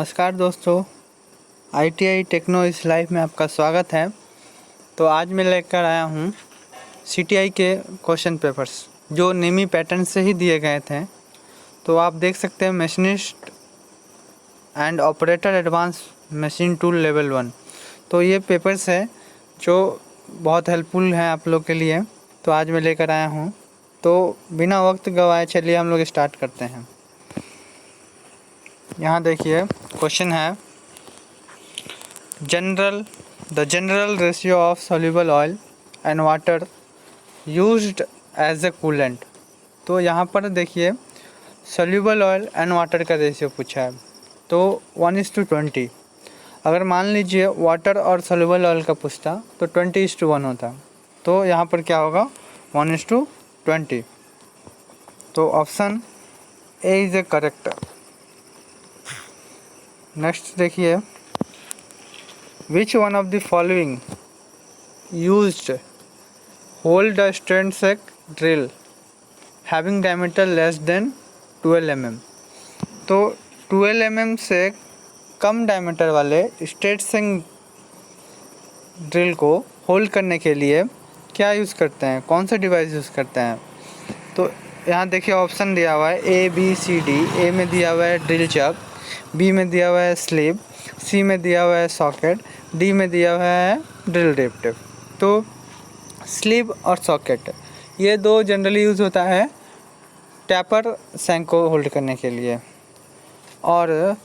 नमस्कार दोस्तों, ITI techno इस लाइफ में आपका स्वागत है। तो आज मैं लेकर आया हूँ CTI के क्वेश्चन पेपर्स जो नेमी पैटर्न से ही दिए गए थे। तो आप देख सकते हैं machinist and operator advance machine tool level 1। तो ये पेपर्स है जो बहुत हेल्पफुल हैं आप लोग के लिए। तो आज मैं लेकर आया हूँ। तो बिना वक्त गवाए चलिए हम लोग स्टार्ट करते हैं। यहाँ देखिए क्वेश्चन है the general ratio of soluble oil and water used as a coolant. तो यहाँ पर देखिए सॉल्युबल ऑयल एंड वाटर का रेशियो पूछा है। तो 1:20। अगर मान लीजिए वाटर और सॉल्युबल ऑयल का पूछता तो 20:1 होता। तो यहाँ पर क्या होगा 1:20। तो option A is A correct. Next देखिए which one of the following used hold the straight shank drill having diameter less than 12 mm। तो 12 mm से कम डायमीटर वाले स्ट्रेट सेक ड्रिल को होल्ड करने के लिए क्या यूज़ करते हैं, कौन सा डिवाइस यूज़ करते हैं। तो यहाँ देखिए ऑप्शन दिया हुआ है ABCD। ए में दिया हुआ है ड्रिल चक, बी में दिया हुआ है स्लीव, सी में दिया हुआ है सॉकेट, डी में दिया हुआ है ड्रिल टिप। तो स्लीव और सॉकेट ये दो जनरली यूज़ होता है टैपर सैंक को होल्ड करने के लिए, और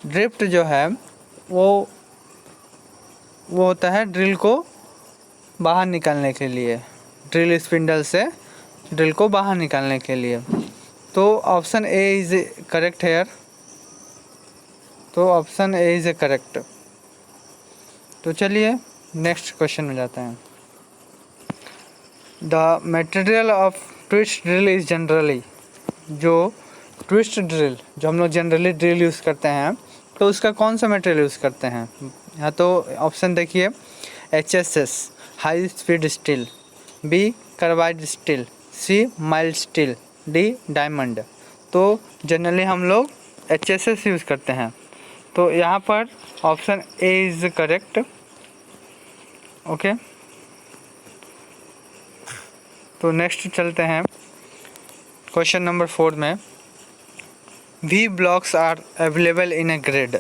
ड्रिफ्ट जो है वो होता है ड्रिल को बाहर निकालने के लिए, ड्रिल स्पिंडल से ड्रिल को बाहर निकालने के लिए। तो option A is correct here. तो ऑप्शन ए इज़ करेक्ट। तो चलिए नेक्स्ट क्वेश्चन में जाते हैं। The material of twist drill is generally, जो ट्विस्ट ड्रिल जो हम लोग जनरली ड्रिल यूज़ करते हैं तो उसका कौन सा मटेरियल यूज़ करते हैं। यहाँ तो ऑप्शन देखिए HSS high speed steel, B carbide steel, C mild steel, D diamond. तो जनरली हम लोग HSS यूज़ करते हैं। तो यहाँ पर option A is correct. Okay, तो नेक्स्ट चलते हैं क्वेश्चन नंबर 4 में। V blocks are available in a grade.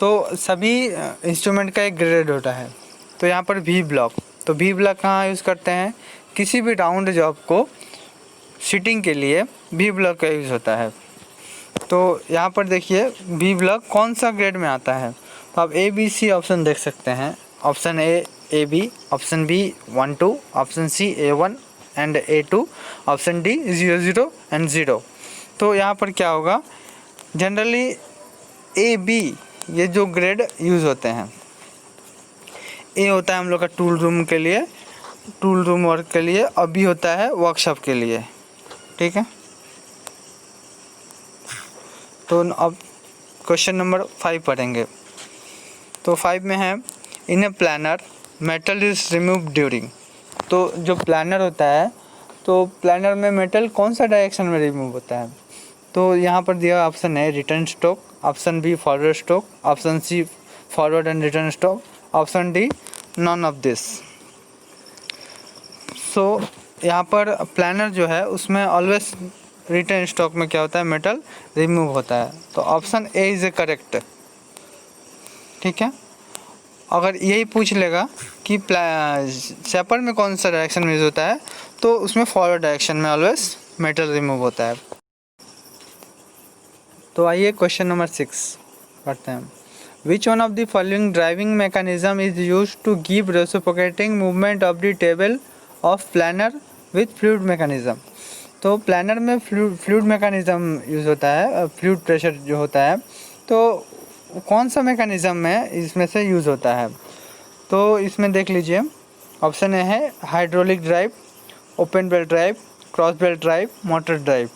तो सभी इंस्ट्रूमेंट का एक ग्रेड होता है। तो यहाँ पर वी ब्लॉक, तो वी ब्लॉक कहाँ यूज़ करते हैं, किसी भी राउंड जॉब को सीटिंग के लिए वी ब्लॉक का यूज़ होता है। तो यहाँ पर देखिए वी ब्लॉक कौन सा ग्रेड में आता है। तो आप ABC ऑप्शन देख सकते हैं। Option A AB, option B 1-2, option C A1 and A2, option D 0-0 and 0। तो यहाँ पर क्या होगा, जनरली AB ये जो ग्रेड यूज़ होते हैं। ए होता है हम लोग का टूल रूम के लिए, टूल रूम वर्क के लिए, और बी होता है वर्कशॉप के लिए। ठीक है, तो अब क्वेश्चन नंबर 5 पढ़ेंगे। तो 5 में है in a planer metal is remove during. तो जो प्लानर होता है तो प्लानर में मेटल कौन सा डायरेक्शन में रिमूव होता है। तो यहाँ पर दिया ऑप्शन है return stroke, option B forward stroke, option C forward and return stroke, option D none of this. So यहाँ पर प्लानर जो है उसमें ऑलवेज रिटर्न स्ट्रोक में क्या होता है, मेटल रिमूव होता है। तो ऑप्शन ए इज़ करेक्ट। ठीक है, अगर यही पूछ लेगा कि शैपर में कौन सा डायरेक्शन में यूज़ होता है तो उसमें फॉरवर्ड डायरेक्शन में ऑलवेज मेटल रिमूव होता है। तो आइए क्वेश्चन नंबर 6 पढ़ते हैं। Which one of the following driving mechanism is use to give reciprocating movement of the table of planer with fluid mechanism. तो प्लानर में फ्लूइड मैकेनिज्म यूज़ होता है, फ्लूइड प्रेशर जो होता है। तो कौन सा मैकेनिज्म में इसमें से यूज़ होता है। तो इसमें देख लीजिए ऑप्शन ए है hydraulic drive, open belt drive, cross belt drive, motor drive.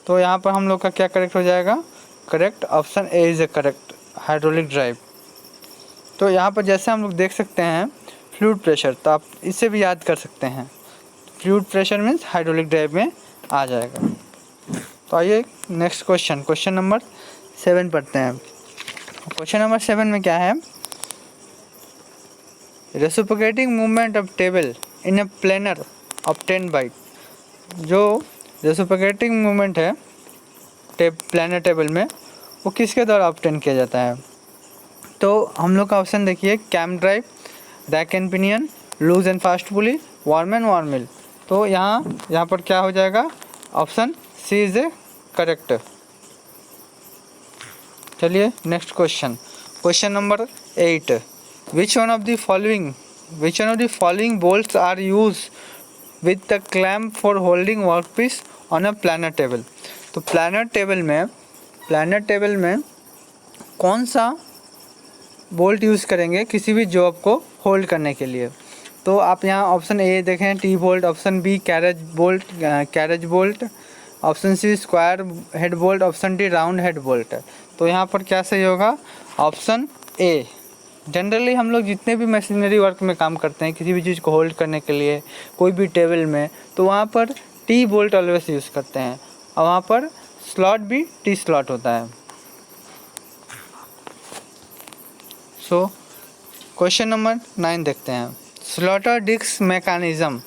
तो यहाँ पर हम लोग का क्या करेक्ट हो जाएगा, correct option A is correct, hydraulic drive. तो यहाँ पर जैसे हम लोग देख सकते हैं फ्लूइड प्रेशर, तो आप इसे भी याद कर सकते हैं। Fluid pressure means hydraulic drive में आ जाएगा। तो आइए नेक्स्ट क्वेश्चन नंबर 7 पढ़ते हैं। क्वेश्चन नंबर 7 में क्या है, reciprocating movement of table in A planar obtained by, जो रेसिप्रोकेटिंग मूवमेंट है प्लेनर टेबल में वो किसके द्वारा ऑब्टेन किया जाता है। तो हम लोग का ऑप्शन देखिए, cam drive, rack and pinion, loose and fast pulley, worm and worm mill. तो यहाँ पर क्या हो जाएगा, option C is a correct. चलिए next question, question number 8, which one of the following bolts are use with the clamp for holding work piece on a planer table. तो planer table में कौन सा बोल्ट यूज़ करेंगे किसी भी job को hold करने के लिए। तो आप यहाँ ऑप्शन ए देखें, T bolt, option B carriage bolt, option C square head bolt, option D round head bolt. तो यहाँ पर क्या सही होगा, ऑप्शन ए। जनरली हम लोग जितने भी मशीनरी वर्क में काम करते हैं, किसी भी चीज़ को होल्ड करने के लिए कोई भी टेबल में, तो वहाँ पर टी बोल्ट ऑलवेज यूज़ करते हैं, और वहाँ पर स्लॉट भी टी स्लॉट होता है। सो क्वेश्चन नंबर 9 देखते हैं, slotter disc mechanism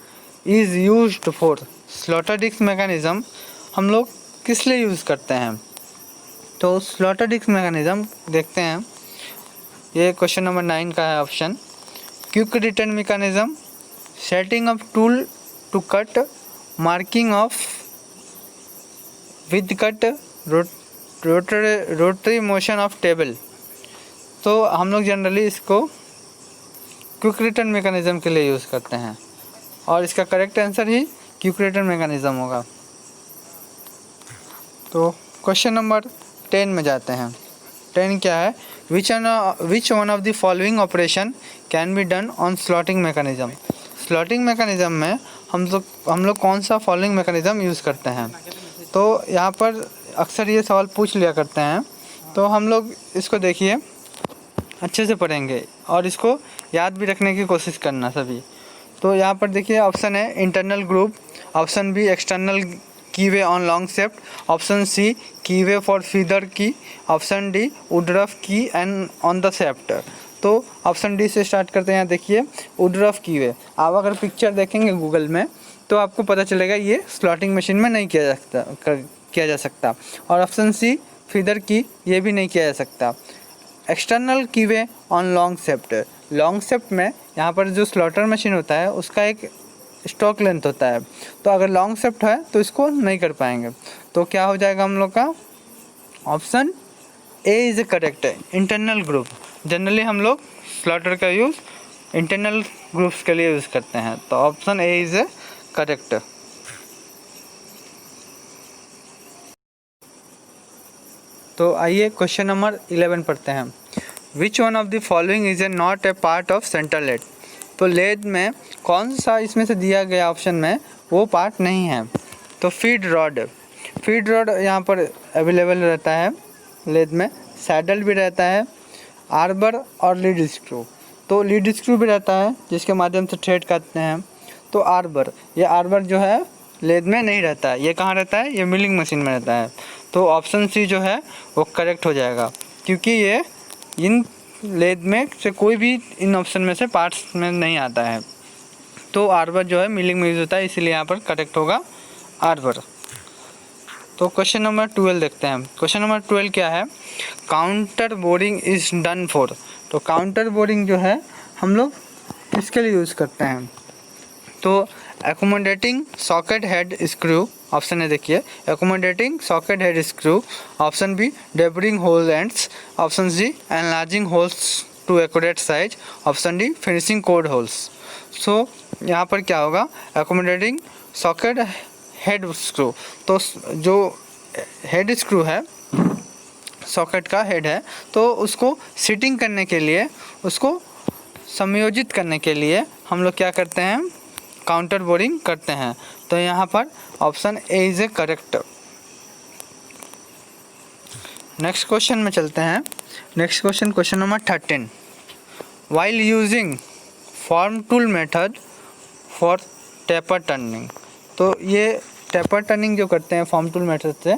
is used for. Slotter disc mechanism हम लोग किस लिए यूज़ करते हैं। तो स्लॉटर डिस्क मैकेनिज़्म देखते हैं, ये क्वेश्चन नंबर 9 का है option, quick return mechanism, setting of tool to cut, marking of with cut, rotary motion of table. तो हम लोग जनरली इसको क्विक रिटर्न मैकेनिज़्म के लिए यूज़ करते हैं, और इसका करेक्ट आंसर ही क्विक रिटर्न मैकेनिज़्म होगा। तो क्वेश्चन नंबर 10 में जाते हैं। 10 क्या है, विच one of the following operation can be done on slotting mechanism. Slotting mechanism में हम लोग कौन सा फॉलोइंग मैकेनिज़्म यूज़ करते हैं। तो यहाँ पर अक्सर ये सवाल पूछ लिया करते हैं, तो हम लोग इसको देखिए अच्छे से पढ़ेंगे और इसको याद भी रखने की कोशिश करना सभी। तो यहाँ पर देखिए ऑप्शन है internal group, option B external keyway on long shaft, option C keyway for feather key, option D woodruff key and on the shaft. तो ऑप्शन डी से स्टार्ट करते हैं। यहाँ देखिए वुडरफ कीवे, आप अगर पिक्चर देखेंगे गूगल में तो आपको पता चलेगा ये स्लॉटिंग मशीन में नहीं किया जा सकता। और ऑप्शन सी फीदर की, ये भी नहीं किया जा सकता। External keyway on long shaft, long shaft में यहाँ पर जो स्लॉटर मशीन होता है उसका एक स्टॉक लेंथ होता है, तो अगर लॉन्ग शेफ्ट है तो इसको नहीं कर पाएंगे। तो क्या हो जाएगा हम लोग का, ऑप्शन ए इज़ करेक्ट है, इंटरनल ग्रुप। जनरली हम लोग स्लॉटर का यूज़ इंटरनल ग्रुप्स के लिए यूज़ करते हैं, तो ऑप्शन ए इज़ करेक्ट। तो आइए क्वेश्चन नंबर 11 पढ़ते हैं, which one of the following is a not a part of central lathe. तो लेड में कौन सा इसमें से दिया गया ऑप्शन में वो पार्ट नहीं है। तो फीड रॉड यहाँ पर अवेलेबल रहता है लेड में, सैडल भी रहता है, आर्बर और लीड स्क्रू। तो लीड स्क्रू भी रहता है जिसके माध्यम से थ्रेड करते हैं। तो ये आर्बर जो है लेद में नहीं रहता है, ये कहाँ रहता है, ये मिलिंग मशीन में रहता है। तो ऑप्शन सी जो है वो करेक्ट हो जाएगा, क्योंकि ये इन लेद में से कोई भी इन ऑप्शन में से पार्ट्स में नहीं आता है। तो आर्बर जो है मिलिंग में यूज़ होता है, इसीलिए यहाँ पर करेक्ट होगा आर्बर। तो क्वेश्चन नंबर 12 देखते हैं। क्वेश्चन नंबर 12 क्या है, counter boring is done for. तो काउंटर बोरिंग जो है हम लोग किसके लिए यूज़ करते हैं। तो accommodating socket head screw, option है देखिए accommodating socket head screw, option B deburring hole ends, option C enlarging holes to accurate size, option D finishing cored holes. So यहाँ पर क्या होगा, एकोमोडेटिंग सॉकेट हेड स्क्रू। तो जो head screw है, socket का हेड है, तो उसको सिटिंग करने के लिए, उसको समायोजित करने के लिए हम लोग क्या करते हैं, काउंटर बोरिंग करते हैं। तो यहाँ पर option A is A correct. Next question में चलते हैं। Next question number 13, while using form tool method for taper turning. तो ये टेपर टर्निंग जो करते हैं फॉर्म टूल मेथड से,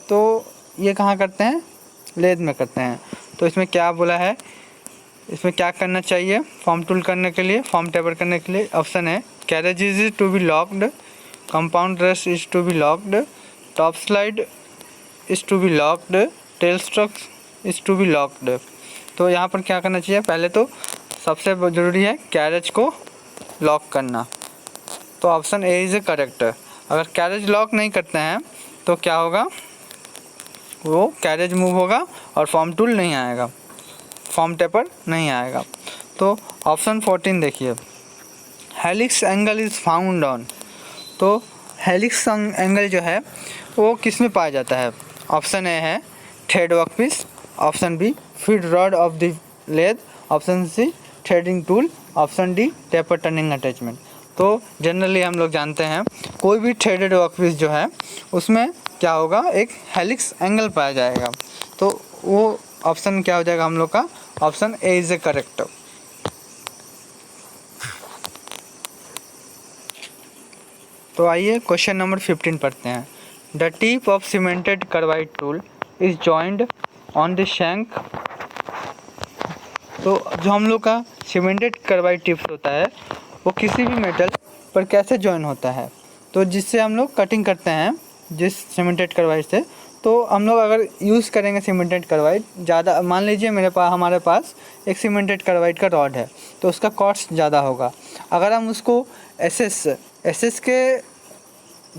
तो ये कहाँ करते हैं, लेद में करते हैं। तो इसमें क्या बोला है, इसमें क्या करना चाहिए फॉर्म टूल करने के लिए, फॉर्म टेपर करने के लिए? ऑप्शन है carriage is to be locked, compound rest is to be locked, top slide is to be locked, tailstock is to be locked. तो यहाँ पर क्या करना चाहिए, पहले तो सबसे ज़रूरी है कैरेज को लॉक करना। तो ऑप्शन ए इज़ करेक्ट। अगर कैरेज लॉक नहीं करते हैं तो क्या होगा, वो कैरेज मूव होगा और फॉर्म टूल नहीं आएगा, फॉर्म टेपर नहीं आएगा। तो ऑप्शन 14 देखिए, helix angle is found on. तो हेलिक्स एंगल जो है वो किस में पाया जाता है? ऑप्शन ए है thread workpiece, option B feed rod of the lathe, option C threading tool, option D taper turning attachment. तो जनरली हम लोग जानते हैं कोई भी थ्रेडेड वर्कपीस जो है उसमें क्या होगा, एक हेलिक्स एंगल पाया जाएगा। तो वो ऑप्शन क्या हो जाएगा हम लोग का, option A is a correct. तो आइए क्वेश्चन नंबर 15 पढ़ते हैं। The tip of cemented carbide tool is joined on the shank. तो जो हम लोग का सीमेंटेड कार्बाइड टिप्स होता है वो किसी भी मेटल पर कैसे जॉइन होता है? तो जिससे हम लोग कटिंग करते हैं जिस सीमेंटेड कार्बाइड से, तो हम लोग अगर यूज़ करेंगे सीमेंटेड कार्बाइड ज़्यादा, मान लीजिए हमारे पास एक सीमेंटेड कार्बाइड का रॉड है तो उसका कॉस्ट ज़्यादा होगा। अगर हम उसको एसएस के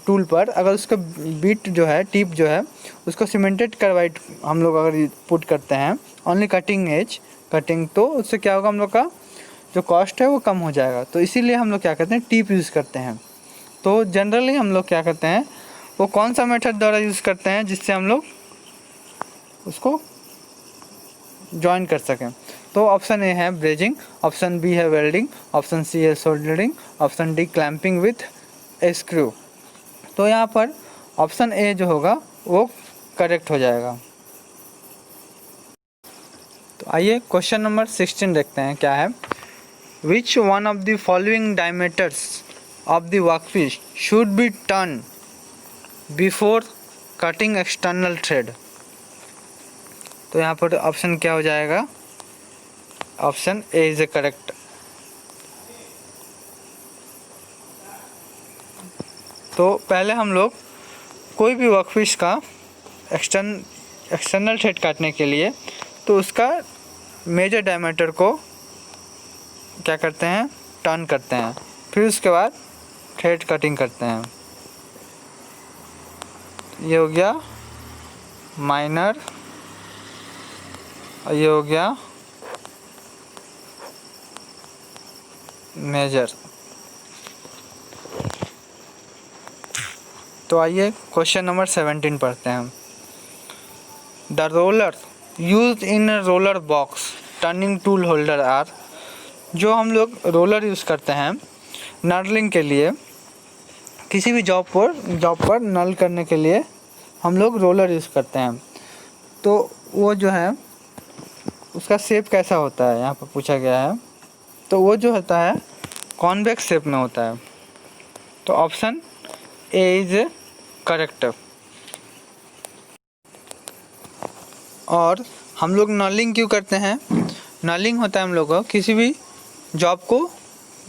टूल पर अगर उसका बीट जो है, टिप जो है, उसको सीमेंटेड कार्बाइड हम लोग अगर पुट करते हैं ओनली कटिंग एज कटिंग, तो उससे क्या होगा, हम लोग का जो कॉस्ट है वो कम हो जाएगा। तो इसीलिए हम लोग क्या करते हैं, टिप यूज़ करते हैं। तो जनरली हम लोग क्या करते हैं, वो कौन सा मेथड द्वारा यूज़ करते हैं जिससे हम लोग उसको जॉइन कर सकें? तो ऑप्शन ए है ब्रेजिंग, ऑप्शन बी है वेल्डिंग, ऑप्शन सी है soldering, option D clamping with A screw. तो यहाँ पर ऑप्शन ए जो होगा वो करेक्ट हो जाएगा। तो आइए क्वेश्चन नंबर 16 देखते हैं क्या है। विच one of the following diameters of the workpiece should be turn before cutting external thread? तो यहाँ पर ऑप्शन क्या हो जाएगा, option A is a correct. तो पहले हम लोग कोई भी वर्कपीस का एक्सटर्नल थ्रेड काटने के लिए तो उसका मेजर डायमीटर को क्या करते हैं, टर्न करते हैं, फिर उसके बाद थ्रेड कटिंग करते हैं। ये हो गया माइनर, ये हो गया मेजर। तो आइए क्वेश्चन नंबर 17 पढ़ते हैं। The roller use in roller box turning tool holder are. जो हम लोग रोलर यूज़ करते हैं नर्लिंग के लिए, किसी भी जॉब पर नल करने के लिए हम लोग रोलर यूज़ करते हैं। तो वो जो है उसका शेप कैसा होता है, यहाँ पर पूछा गया है। तो वो जो होता है कॉन्वेक्स शेप में होता है। तो ऑप्शन ए इज करेक्ट। और हम लोग नलिंग क्यों करते हैं? नलिंग होता है हम लोग को किसी भी जॉब को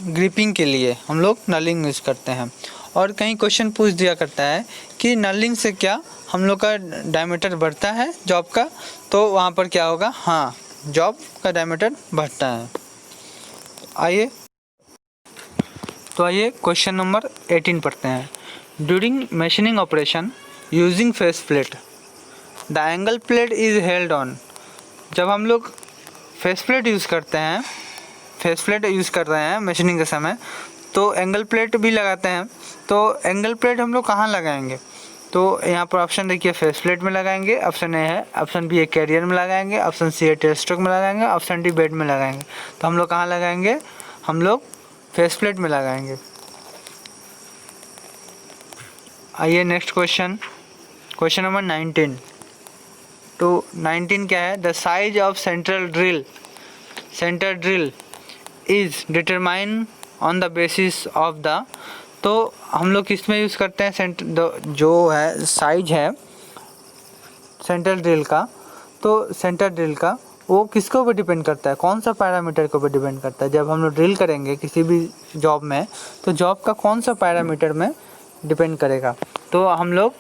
ग्रिपिंग के लिए हम लोग नलिंग यूज़ करते हैं। और कहीं क्वेश्चन पूछ दिया करता है कि नलिंग से क्या हम लोग का डायमीटर बढ़ता है जॉब का, तो वहाँ पर क्या होगा, हाँ, जॉब का डायमीटर बढ़ता है। आइए क्वेश्चन नंबर 18 पढ़ते हैं। During machining operation using face plate the angle plate is held on. जब हम लोग फेस प्लेट यूज़ कर रहे हैं मशीनिंग के समय, तो एंगल प्लेट भी लगाते हैं। तो एंगल प्लेट हम लोग कहाँ लगाएंगे? तो यहाँ पर ऑप्शन देखिए, फेस प्लेट में लगाएंगे, ऑप्शन ए है, ऑप्शन बी है कैरियर में लगाएंगे, ऑप्शन सी है टेल स्ट्रोक में लगाएंगे, ऑप्शन डी बेड में लगाएंगे। तो हम लोग कहाँ लगाएंगे? हम लोग फेस प्लेट में लगाएंगे। आइए नेक्स्ट क्वेश्चन नंबर 19। तो 19 क्या है? The size of centre drill is determine on the basis of the. तो हम लोग किस में यूज़ करते हैं जो है साइज है सेंटर ड्रिल का, तो सेंटर ड्रिल का वो किसके ऊपर डिपेंड करता है, कौन सा पैरामीटर के ऊपर डिपेंड करता है। जब हम लोग ड्रिल करेंगे किसी भी जॉब में, तो जॉब का कौन सा पैरामीटर में डिपेंड करेगा, तो हम लोग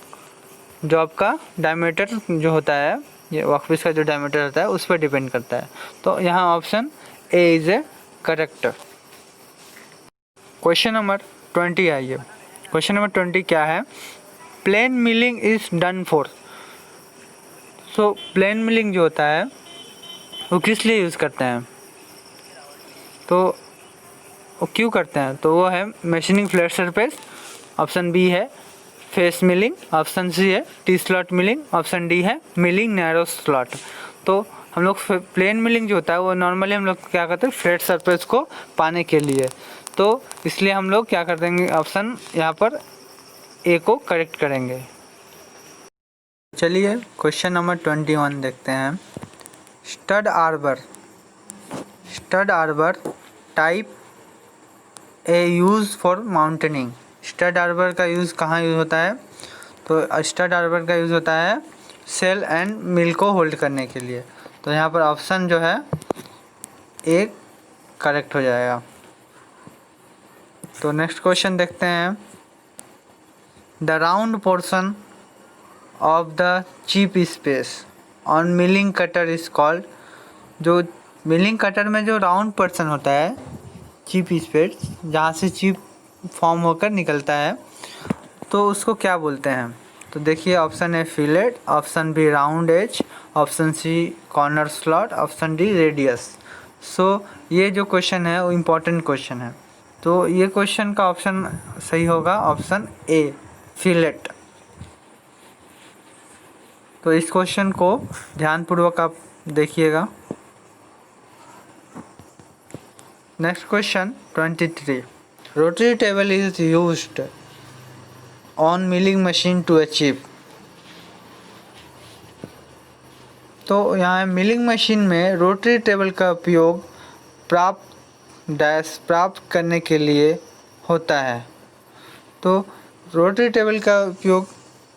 जॉब का डायमीटर जो होता है, ये वर्कपीस का जो डायमीटर होता है उस पर डिपेंड करता है। तो यहाँ option A is A correct. Question number 20 आइए। क्वेश्चन नंबर 20 क्या है, plain milling is done for. So plain milling जो होता है वो किस लिए यूज़ करते हैं, तो वो क्यों करते हैं, तो वो है machining flat surface, option B है फेस मिलिंग, ऑप्शन सी है T slot milling, option D है मिलिंग नैरो स्लॉट। तो हम लोग प्लेन मिलिंग जो होता है वो नॉर्मली हम लोग क्या करते हैं फ्लैट सरफेस को पाने के लिए, तो इसलिए हम लोग क्या कर देंगे, ऑप्शन यहाँ पर ए को करेक्ट करेंगे। चलिए क्वेश्चन नंबर 21 देखते हैं। Stud arbor, stud arbor type a use for mounting. Stud arbor का यूज़ कहाँ यूज़ होता है, तो स्टड आर्बर का यूज़ होता है सेल एंड मिल को होल्ड करने के लिए। तो यहाँ पर ऑप्शन जो है ए करेक्ट हो जाएगा। तो नेक्स्ट क्वेश्चन देखते हैं। The round portion of the chip space on milling cutter is called. जो मिलिंग कटर में जो राउंड पोर्शन होता है चिप स्पेस, जहाँ से चिप फॉर्म होकर निकलता है, तो उसको क्या बोलते हैं, तो देखिए option A fillet, option B round edge, option C corner slot, option D radius. So ये जो क्वेश्चन है वो इम्पोर्टेंट क्वेश्चन है, तो ये क्वेश्चन का ऑप्शन सही होगा ऑप्शन ए फिलेट। तो इस क्वेश्चन को ध्यानपूर्वक आप देखिएगा। Next question 23, rotary table is used on milling machine to achieve. तो यहाँ मिलिंग मशीन में रोटरी टेबल का उपयोग प्राप्त करने के लिए होता है। तो रोटरी टेबल का उपयोग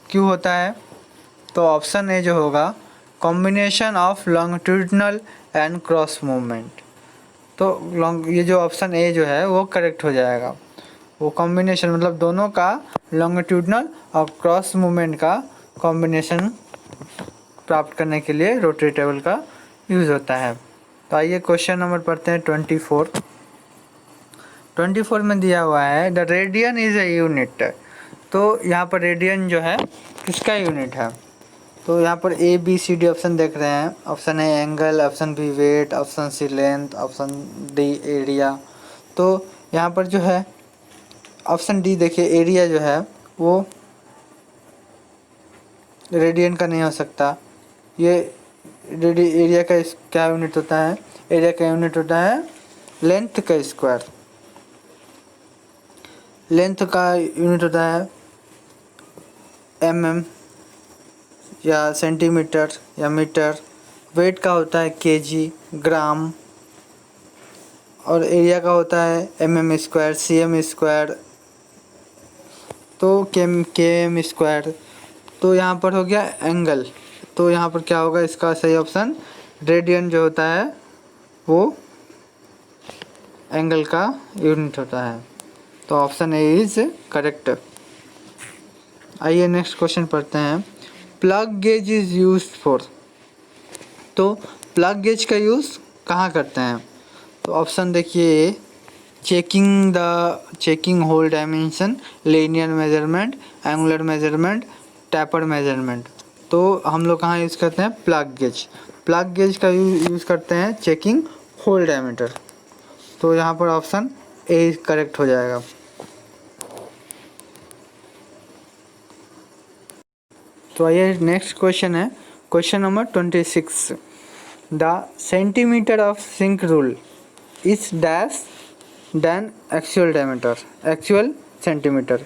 क्यों होता है, तो ऑप्शन ए जो होगा combination of longitudinal and cross movement. तो ये जो ऑप्शन ए जो है वो करेक्ट हो जाएगा। वो कॉम्बिनेशन मतलब दोनों का लॉन्गिट्यूडनल और क्रॉस मूवमेंट का कॉम्बिनेशन प्राप्त करने के लिए रोटरी टेबल का यूज़ होता है। तो आइए क्वेश्चन नंबर पढ़ते हैं 24। 24 में दिया हुआ है the radian is a unit. तो यहाँ पर रेडियन जो है किसका यूनिट है, तो यहाँ पर A B C D option देख रहे हैं। Option A angle, option B weight, option C length, option D area. तो यहाँ पर जो है ऑप्शन डी देखिए एरिया जो है वो रेडियन का नहीं हो सकता। ये एरिया का क्या यूनिट होता है, एरिया का यूनिट होता है लेंथ का स्क्वायर। लेंथ का यूनिट होता है mm या सेंटीमीटर या मीटर। वेट का होता है केजी, ग्राम। और एरिया का होता है mm स्क्वायर, cm स्क्वायर, तो km स्क्वायर। तो यहाँ पर हो गया एंगल। तो यहाँ पर क्या होगा, इसका सही ऑप्शन रेडियन जो होता है वो एंगल का यूनिट होता है। तो ऑप्शन ए इज करेक्ट। आइए नेक्स्ट क्वेश्चन पढ़ते हैं। Plug gauge is used for. तो प्लग गेज का यूज़ कहाँ करते हैं, तो ऑप्शन देखिए checking hole dimension, linear measurement, angular measurement, taper measurement. तो हम लोग कहाँ यूज़ करते हैं, प्लग गेज। प्लग गेज का यूज़ करते हैं चेकिंग होल डायमीटर। तो यहाँ पर ऑप्शन ए करेक्ट हो जाएगा। तो आइए नेक्स्ट क्वेश्चन है question number 26। The centimetre of sink rule is dash than actual diameter, actual centimetre.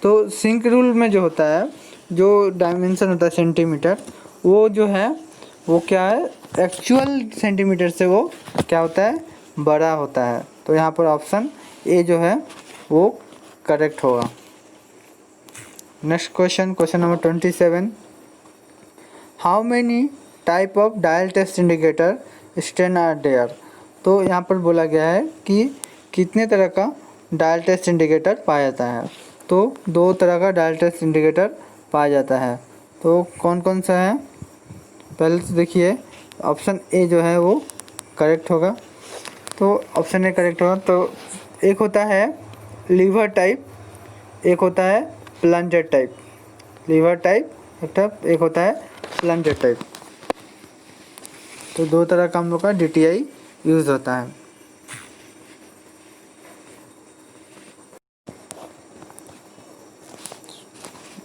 तो सिंक रूल में जो होता है, जो डायमेंशन होता है सेंटीमीटर, वो जो है वो क्या है, एक्चुअल सेंटीमीटर से वो क्या होता है, बड़ा होता है। तो यहाँ पर ऑप्शन ए जो है वो करेक्ट होगा। Next question, question number 27। How many type of dial test indicator strain are there. तो यहाँ पर बोला गया है कि कितने तरह का डायल टेस्ट इंडिकेटर पाया जाता है। तो 2 तरह का डायल टेस्ट इंडिकेटर पाया जाता है। तो कौन कौन सा है, पहले तो देखिए ऑप्शन ए जो है वो करेक्ट होगा। तो ऑप्शन ए करेक्ट होगा। तो एक होता है लीवर टाइप, एक होता है प्लंजर टाइप। लीवर टाइप एक होता है प्लंजर टाइप। तो 2 तरह का हम लोग का DTI यूज़ होता है।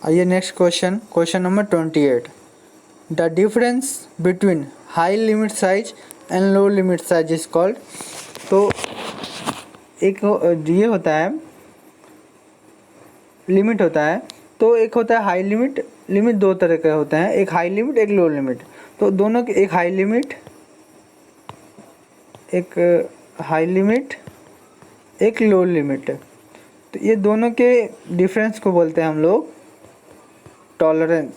आइए next question number 28। The difference between high limit size and low limit size is called. तो एक ये होता है लिमिट होता है। तो एक होता है हाई लिमिट, लिमिट 2 तरह के होते हैं, एक हाई लिमिट एक लो लिमिट। तो दोनों के एक हाई लिमिट एक लो लिमिट। तो ये दोनों के डिफरेंस को बोलते हैं हम लोग टॉलरेंस।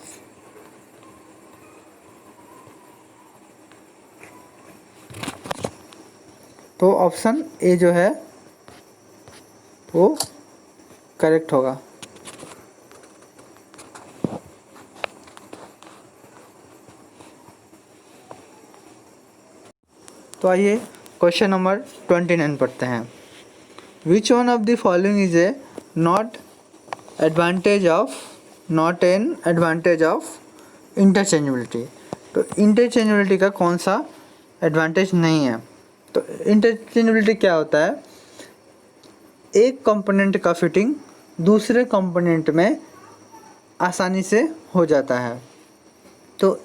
तो ऑप्शन ए जो है वो करेक्ट होगा। तो आइए क्वेश्चन नंबर 29 पढ़ते हैं। Which one of the following is a not an advantage of interchangeability. तो इंटरचेंजेबिलिटी का कौन सा एडवांटेज नहीं है। तो इंटरचेंजेबिलिटी क्या होता है, एक कंपोनेंट का फिटिंग दूसरे कंपोनेंट में आसानी से हो जाता है। तो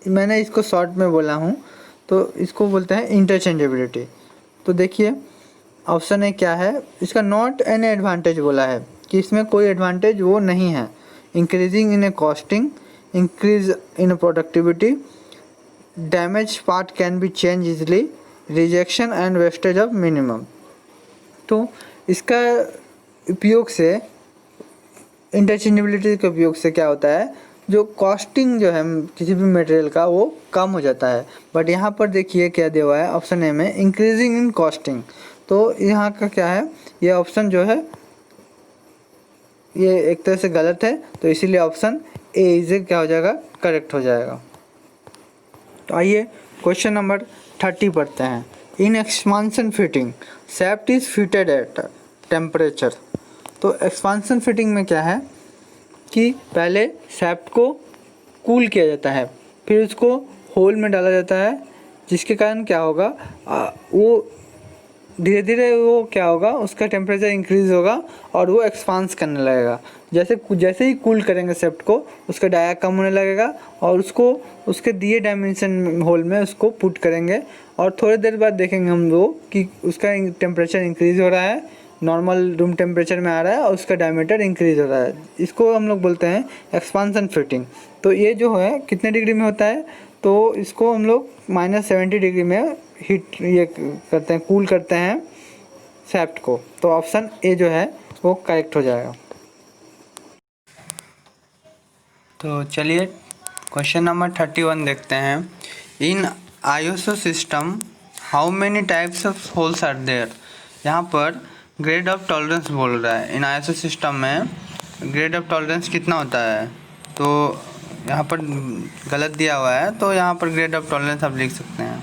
मैंने इसको शॉर्ट में बोला हूँ, तो इसको बोलते हैं इंटरचेंजेबिलिटी। तो देखिए ऑप्शन ए क्या है, इसका नॉट एन एडवांटेज बोला है कि इसमें कोई एडवांटेज वो नहीं है। Increasing in A costing, increase in productivity, damage part can be change easily, rejection and wastage of minimum. तो इसका उपयोग से, इंटरचेंजेबिलिटी के उपयोग से क्या होता है, जो कॉस्टिंग जो है किसी भी मटेरियल का वो कम हो जाता है। बट यहाँ पर देखिए क्या दिया हुआ है ऑप्शन ए में, इंक्रीजिंग इन कॉस्टिंग। तो यहाँ का क्या है, ये ऑप्शन जो है ये एक तरह से गलत है। तो इसीलिए ऑप्शन ए इज क्या हो जाएगा, करेक्ट हो जाएगा। तो आइए क्वेश्चन नंबर 30 पढ़ते हैं। In expansion fitting shaft is fitted at temperature. तो एक्सपांसन फिटिंग में क्या है कि पहले शाफ्ट को कूल किया जाता है, फिर उसको होल में डाला जाता है, जिसके कारण क्या होगा, वो धीरे धीरे वो क्या होगा, उसका टेम्परेचर इंक्रीज़ होगा और वो एक्सपांस करने लगेगा। जैसे ही कूल करेंगे शाफ्ट को, उसका डाया कम होने लगेगा और उसको उसके दिए डायमेंशन होल में उसको पुट करेंगे और थोड़ी देर बाद देखेंगे हम लोग कि उसका टेम्परेचर इंक्रीज़ हो रहा है, नॉर्मल रूम टेम्परेचर में आ रहा है और उसका डायमीटर इंक्रीज़ हो रहा है। इसको हम लोग बोलते हैं एक्सपांसन फिटिंग। तो ये जो है कितने डिग्री में होता है, तो इसको हम लोग -70 डिग्री में हीट ये करते हैं, कूल करते हैं शाफ्ट को। तो ऑप्शन ए जो है वो करेक्ट हो जाएगा। तो चलिए क्वेश्चन नंबर 31 देखते हैं। In ISO system how many types of holes are there. यहाँ पर ग्रेड ऑफ टॉलरेंस बोल रहा है। इन आईएसओ सिस्टम में ग्रेड ऑफ टॉलरेंस कितना होता है, तो यहाँ पर गलत दिया हुआ है। तो यहाँ पर ग्रेड ऑफ टॉलरेंस आप लिख सकते हैं,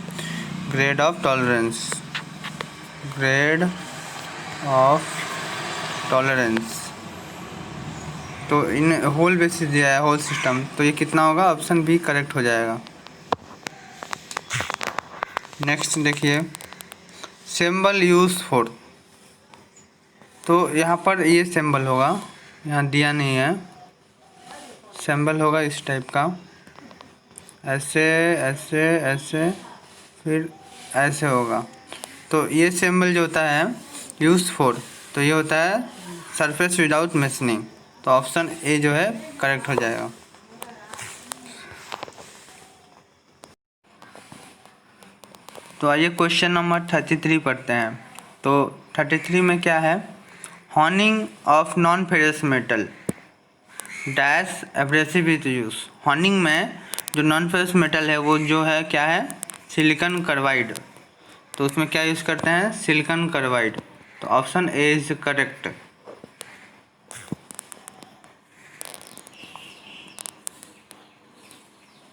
ग्रेड ऑफ टॉलरेंस। तो इन होल बेसिस दिया है, होल सिस्टम, तो ये कितना होगा, ऑप्शन बी करेक्ट हो जाएगा। नेक्स्ट देखिए सिंबल यूज फॉर। तो यहाँ पर ये सिंबल होगा, यहाँ दिया नहीं है, सिंबल होगा इस टाइप का, ऐसे ऐसे ऐसे फिर ऐसे होगा। तो ये सिंबल जो होता है यूज फॉर, तो ये होता है सरफेस विदाउट मेसनिंग। तो ऑप्शन ए जो है करेक्ट हो जाएगा। तो आइए क्वेश्चन नंबर 33 पढ़ते हैं। तो 33 में क्या है, horning of non ferrous metal dash abrasive with use. Horning में जो नॉन फेरस मेटल है वो जो है क्या है, सिलिकॉन कार्बाइड, तो उसमें क्या यूज़ करते हैं, सिलिकॉन कार्बाइड। तो option A is correct.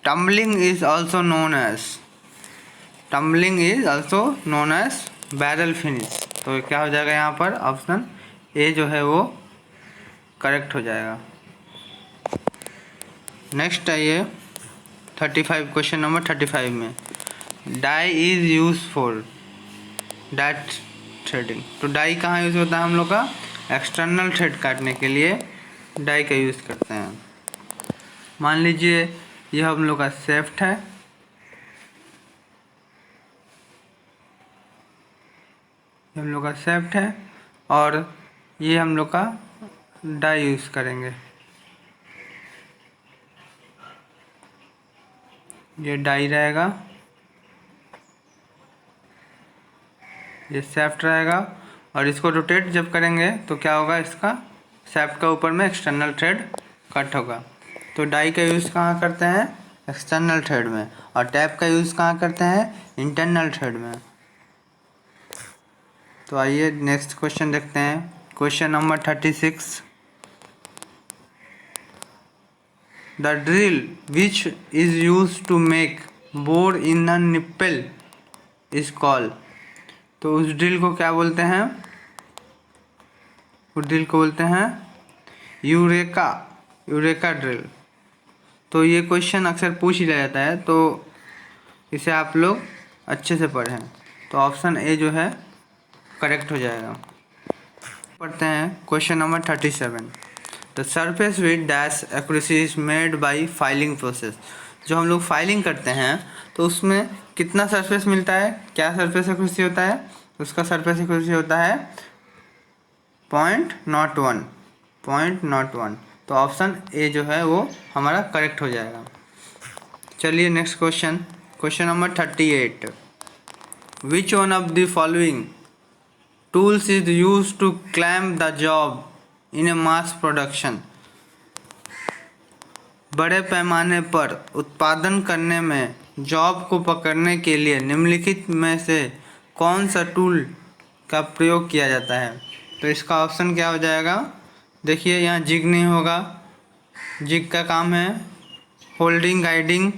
Tumbling is also known as barrel finish. तो क्या हो जाएगा यहाँ पर, ऑप्शन ए जो है वो करेक्ट हो जाएगा। नेक्स्ट आइए 35, क्वेश्चन नंबर 35 में die is use for die threading. तो डाई कहाँ यूज़ होता है हम लोग का, एक्सटर्नल थ्रेड काटने के लिए डाई का यूज़ करते हैं। मान लीजिए यह हम लोग का शेफ्ट है, हम लोग का शेफ्ट है और ये हम लोग का डाई यूज़ करेंगे। ये डाई रहेगा, ये शेफ्ट रहेगा और इसको रोटेट जब करेंगे तो क्या होगा, इसका शेफ्ट का ऊपर में एक्सटर्नल थ्रेड कट होगा। तो डाई का यूज़ कहाँ करते हैं, एक्सटर्नल थ्रेड में, और टैप का यूज़ कहाँ करते हैं, इंटरनल थ्रेड में। तो आइए नेक्स्ट क्वेश्चन देखते हैं, question number 36। The drill which is use to make bore in the nipple is called. तो उस ड्रिल को क्या बोलते हैं, उस ड्रिल को बोलते हैं यूरेका ड्रिल। तो ये क्वेश्चन अक्सर पूछ लिया जाता है, तो इसे आप लोग अच्छे से पढ़ें। तो ऑप्शन ए जो है करेक्ट हो जाएगा। पढ़ते हैं question number 37। The surface with dash accuracy is made by filing process. जो हम लोग फाइलिंग करते हैं तो उसमें कितना सरफेस मिलता है, क्या सरफेस एक्यूरेसी होता है, उसका सरफेस एक्यूरेसी होता है 0.01। तो ऑप्शन ए जो है वो हमारा करेक्ट हो जाएगा। चलिए next question, question number 38। Which one of the following tools is use to clamp the job in a mass production. बड़े पैमाने पर उत्पादन करने में जॉब को पकड़ने के लिए निम्नलिखित में से कौन सा टूल का प्रयोग किया जाता है। तो इसका ऑप्शन क्या हो जाएगा, देखिए यहाँ जिग नहीं होगा, जिग का काम है होल्डिंग गाइडिंग,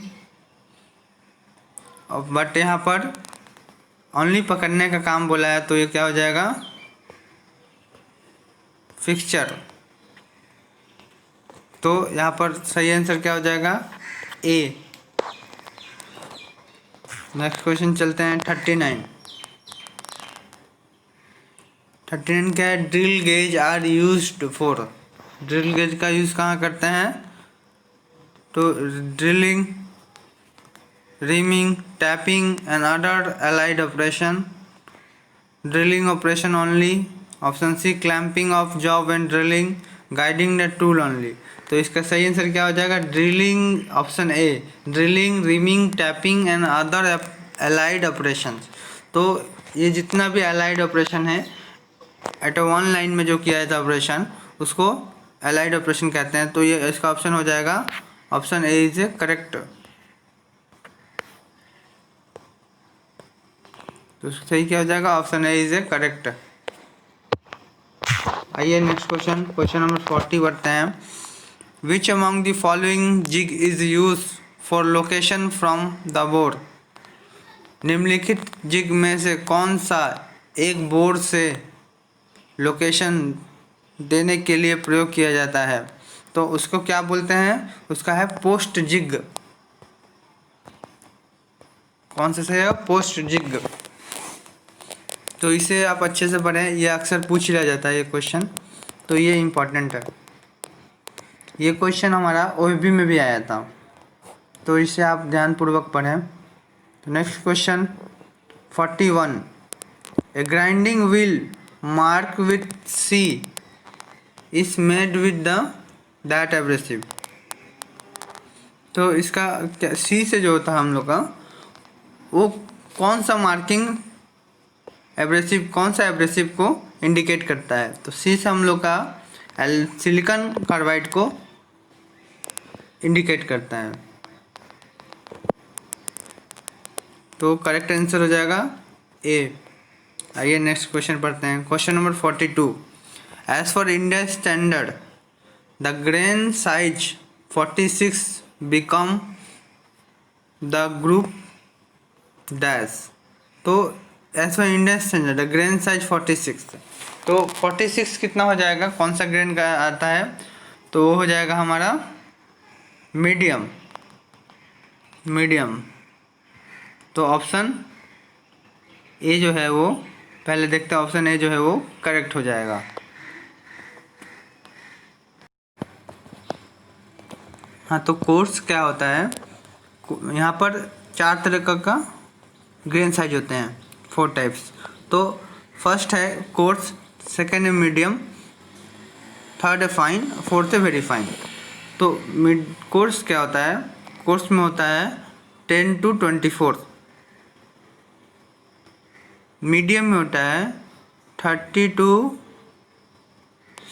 बट यहाँ पर ओनली पकड़ने का काम बोला है, तो ये क्या हो जाएगा, फिक्सचर। तो यहाँ पर सही आंसर क्या हो जाएगा, ए। नेक्स्ट क्वेश्चन चलते हैं 39 क्या है, drill gauge are used for. Drill gauge का यूज़ कहाँ करते हैं, तो drilling, reaming, tapping and other allied operation. Drilling operation only. Option C clamping of job and drilling, guiding the tool only. तो इसका सही आंसर क्या हो जाएगा, drilling, option A, drilling, reaming, tapping and other allied operations. तो ये जितना भी एलाइड ऑपरेशन है एट वन लाइन में जो किया जाता है ऑपरेशन, उसको एलाइड ऑपरेशन कहते हैं। तो ये इसका ऑप्शन हो जाएगा, ऑप्शन ए इज करेक्ट। तो सही क्या हो जाएगा, ऑप्शन ए इज करेक्ट। आइए नेक्स्ट क्वेश्चन, क्वेश्चन नंबर 40 बढ़ते हैं। Which among the following jig is use for location from the bore. निम्नलिखित जिग में से कौन सा एक बोर्ड से लोकेशन देने के लिए प्रयोग किया जाता है। तो उसको क्या बोलते हैं, उसका है पोस्ट जिग। कौन सा है, पोस्ट जिग। तो इसे आप अच्छे से पढ़ें, ये अक्सर पूछ लिया जाता है ये क्वेश्चन, तो ये इम्पोर्टेंट है। ये क्वेश्चन हमारा ओएबी में भी आया था, तो इसे आप ध्यानपूर्वक पढ़ें। तो next question 41। A grinding wheel mark with C is made with the that abrasive. तो इसका क्या, सी से जो होता है हम लोग का, वो कौन सा मार्किंग एब्रेसिव, कौन सा एब्रेसिव को इंडिकेट करता है। तो सी से हम लोग का सिलिकॉन कार्बाइड को इंडिकेट करता है। तो करेक्ट आंसर हो जाएगा ए। आइए नेक्स्ट क्वेश्चन पढ़ते हैं। Question number 42। As for India standard the grain size 46 become the group dash. तो as for India standard the grain size 46, तो 46 कितना हो जाएगा, कौन सा ग्रेन का आता है, तो वो हो जाएगा हमारा मीडियम। मीडियम, तो ऑप्शन ए जो है वो, पहले देखते हैं, ऑप्शन ए जो है वो करेक्ट हो जाएगा। हाँ, तो कोर्स क्या होता है, यहाँ पर 4 तरह का ग्रेन साइज होते हैं, 4 टाइप्स। तो फर्स्ट है कोर्स, सेकेंड है मीडियम, थर्ड है फाइन, फोर्थ है वेरी फाइन। तो मिड कोर्स क्या होता है, कोर्स में होता है 10 to 24, मीडियम में होता है 30 to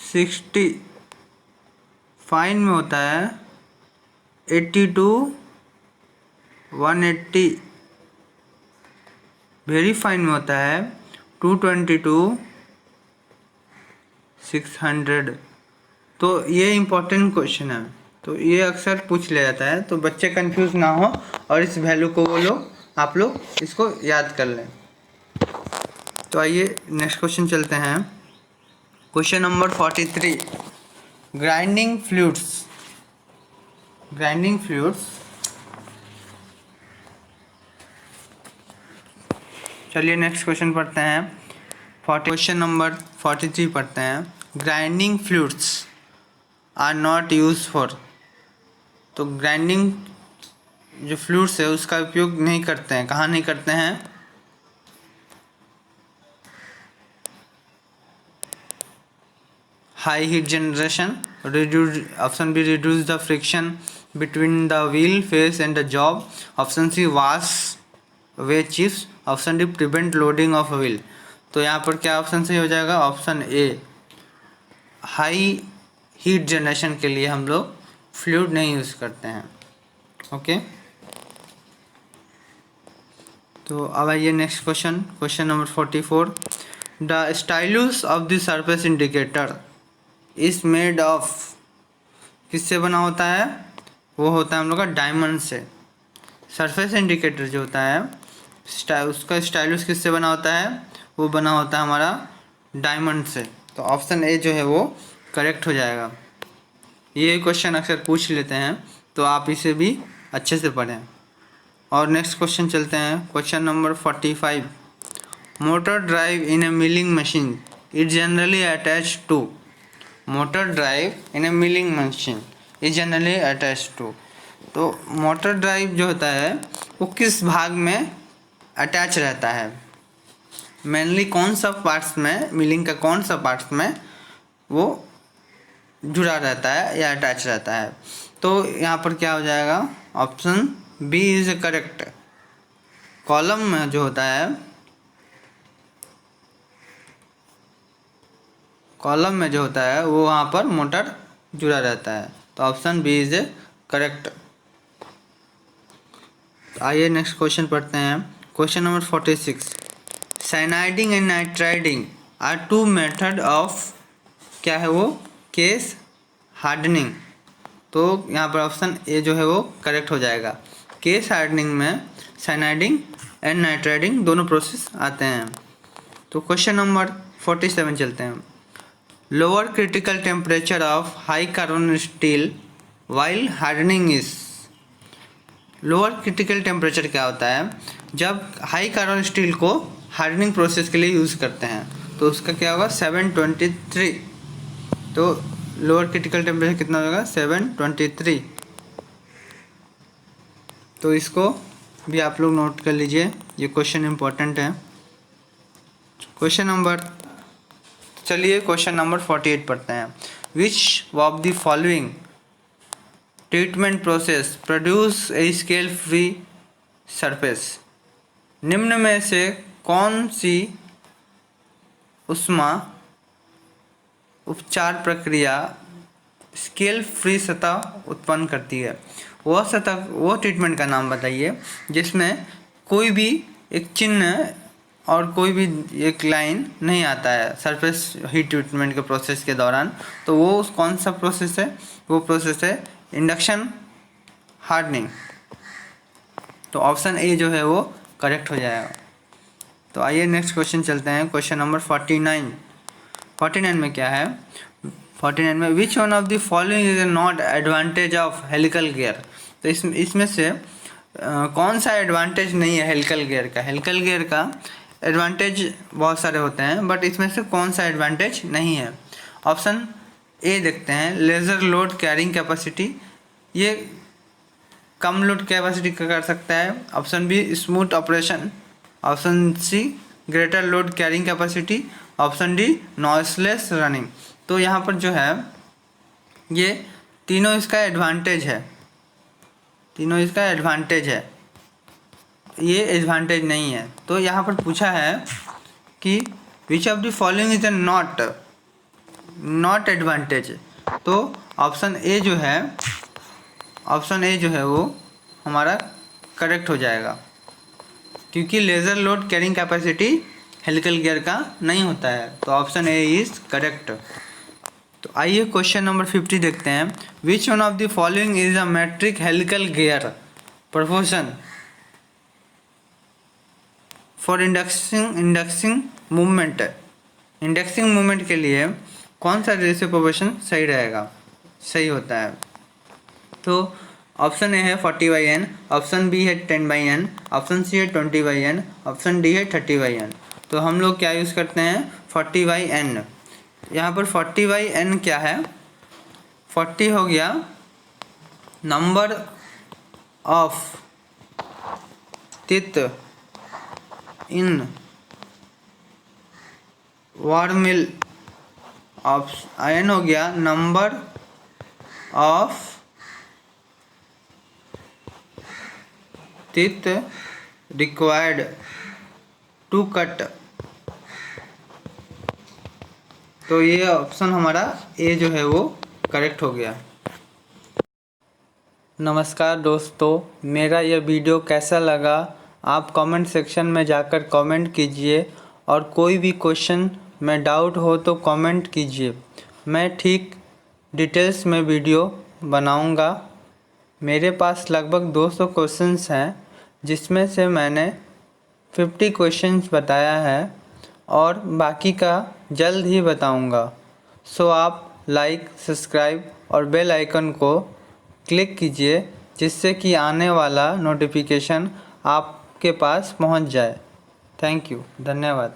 60, फाइन में होता है 80 to 180, वेरी फाइन में होता है 220 to 600। तो ये इम्पोर्टेंट क्वेश्चन है, तो ये अक्सर पूछ लिया जाता है, तो बच्चे कंफ्यूज ना हो और इस वैल्यू को वो लोग, आप लोग इसको याद कर लें। तो आइए नेक्स्ट क्वेश्चन चलते हैं। Question number 43। Grinding fluids. Grinding fluids, चलिए नेक्स्ट क्वेश्चन पढ़ते हैं। क्वेश्चन नंबर 43 पढ़ते हैं। Grinding fluids are not use for. तो ग्राइंडिंग जो फ्लूइड्स है उसका उपयोग नहीं करते हैं, कहाँ नहीं करते हैं, high heat generation, reduce, option B reduce the friction between the wheel face and the job, option C wash away chips, option D prevent loading of wheel. तो यहाँ पर क्या ऑप्शन सही हो जाएगा, option A, high heat generation के लिए हम लोग फ्लूइड नहीं यूज़ करते हैं। ओके, तो अब आइए next question. Question number 44। The stylus of the surface indicator is made of. किससे बना होता है, वो होता है हम लोग का डायमंड से। सरफेस इंडिकेटर जो होता है उसका स्टाइलस किससे बना होता है, वो बना होता है हमारा डायमंड से। तो ऑप्शन ए जो है वो करेक्ट हो जाएगा। ये क्वेश्चन अक्सर पूछ लेते हैं, तो आप इसे भी अच्छे से पढ़ें। और नेक्स्ट क्वेश्चन चलते हैं। Question number 45। Motor drive in a milling machine is generally attached to. Motor drive in a milling machine is generally attached to. तो मोटर ड्राइव जो होता है वो किस भाग में अटैच रहता है, मेनली कौन सा पार्ट्स में, मिलिंग का कौन सा पार्ट्स में वो जुड़ा रहता है या अटैच रहता है। तो यहाँ पर क्या हो जाएगा, option B is correct. Column में जो होता है, कॉलम में जो होता है वो वहाँ पर मोटर जुड़ा रहता है। तो ऑप्शन बी इज करेक्ट। आइए नेक्स्ट क्वेश्चन पढ़ते हैं। Question number 46। Cyaniding and nitriding are two method of, क्या है वो, केस हार्डनिंग। तो यहाँ पर ऑप्शन ए जो है वो करेक्ट हो जाएगा। केस हार्डनिंग में साइनाइडिंग एंड नाइट्राइडिंग दोनों प्रोसेस आते हैं। तो क्वेश्चन नंबर 47 चलते हैं। Lower critical temperature of high carbon steel while hardening is. Lower critical temperature क्या होता है, जब हाई कार्बन स्टील को हार्डनिंग प्रोसेस के लिए यूज़ करते हैं तो उसका क्या होगा, 723। तो लोअर क्रिटिकल टेम्परेचर कितना होगा, 723। तो इसको भी आप लोग नोट कर लीजिए, ये क्वेश्चन इम्पोर्टेंट है। क्वेश्चन नंबर, चलिए क्वेश्चन नंबर 48 पढ़ते हैं। Which of the following treatment process produce a scale free surface. निम्न में से कौन सी ऊष्मा उपचार प्रक्रिया स्केल फ्री सतह उत्पन्न करती है। वो सतह, वो ट्रीटमेंट का नाम बताइए जिसमें कोई भी एक चिन्ह और कोई भी एक लाइन नहीं आता है सरफेस हीट ट्रीटमेंट के प्रोसेस के दौरान, तो वो कौन सा प्रोसेस है? वो प्रोसेस है इंडक्शन हार्डनिंग। तो ऑप्शन ए जो है वो करेक्ट हो जाएगा। तो आइए नेक्स्ट क्वेश्चन चलते हैं, क्वेश्चन नंबर 49 में क्या है? 49 में विच one of the following is not advantage of helical gear. तो इसमें से कौन सा एडवांटेज नहीं है हेलिकल गियर का? हेलिकल गियर का एडवांटेज बहुत सारे होते हैं, बट इसमें से कौन सा एडवांटेज नहीं है? ऑप्शन ए देखते हैं, लेज़र लोड कैरिंग कैपेसिटी, ये कम लोड कैपेसिटी का कर सकता है। Option B smooth operation, option C greater load carrying capacity, option D noiseless running. तो यहाँ पर जो है ये तीनों इसका एडवांटेज है, तीनों इसका एडवांटेज है, ये एडवांटेज नहीं है। तो यहाँ पर पूछा है कि which of the following is not advantage, तो ऑप्शन ए जो है वो हमारा करेक्ट हो जाएगा, क्योंकि laser load carrying capacity helical gear का नहीं होता है। तो ऑप्शन ए इज़ करेक्ट। तो आइए क्वेश्चन नंबर 50 देखते हैं, which one of the following is a metric helical gear proportion for indexing movement. Indexing movement के लिए कौन सा रेशियो प्रोपोर्शन सही होता है? तो ऑप्शन ए है 40/n, ऑप्शन बी है 10/n, ऑप्शन सी है 20/n, ऑप्शन डी है 30/n। तो हम लोग क्या यूज़ करते हैं? 40/n। यहाँ पर 40/n क्या है? 40 हो गया number of teeth in worm wheel, n हो गया number of teeth required to cut. तो ये ऑप्शन हमारा ए जो है वो करेक्ट हो गया। नमस्कार दोस्तों, मेरा यह वीडियो कैसा लगा आप कमेंट सेक्शन में जाकर कमेंट कीजिए, और कोई भी क्वेश्चन में डाउट हो तो कमेंट कीजिए, मैं ठीक डिटेल्स में वीडियो बनाऊंगा। मेरे पास लगभग 200 क्वेश्चंस हैं, जिसमें से मैंने 50 क्वेश्चंस बताया है और बाकी का जल्द ही बताऊंगा। सो आप लाइक, सब्सक्राइब और बेल आइकन को क्लिक कीजिए, जिससे कि आने वाला नोटिफिकेशन आपके पास पहुंच जाए। थैंक यू, धन्यवाद।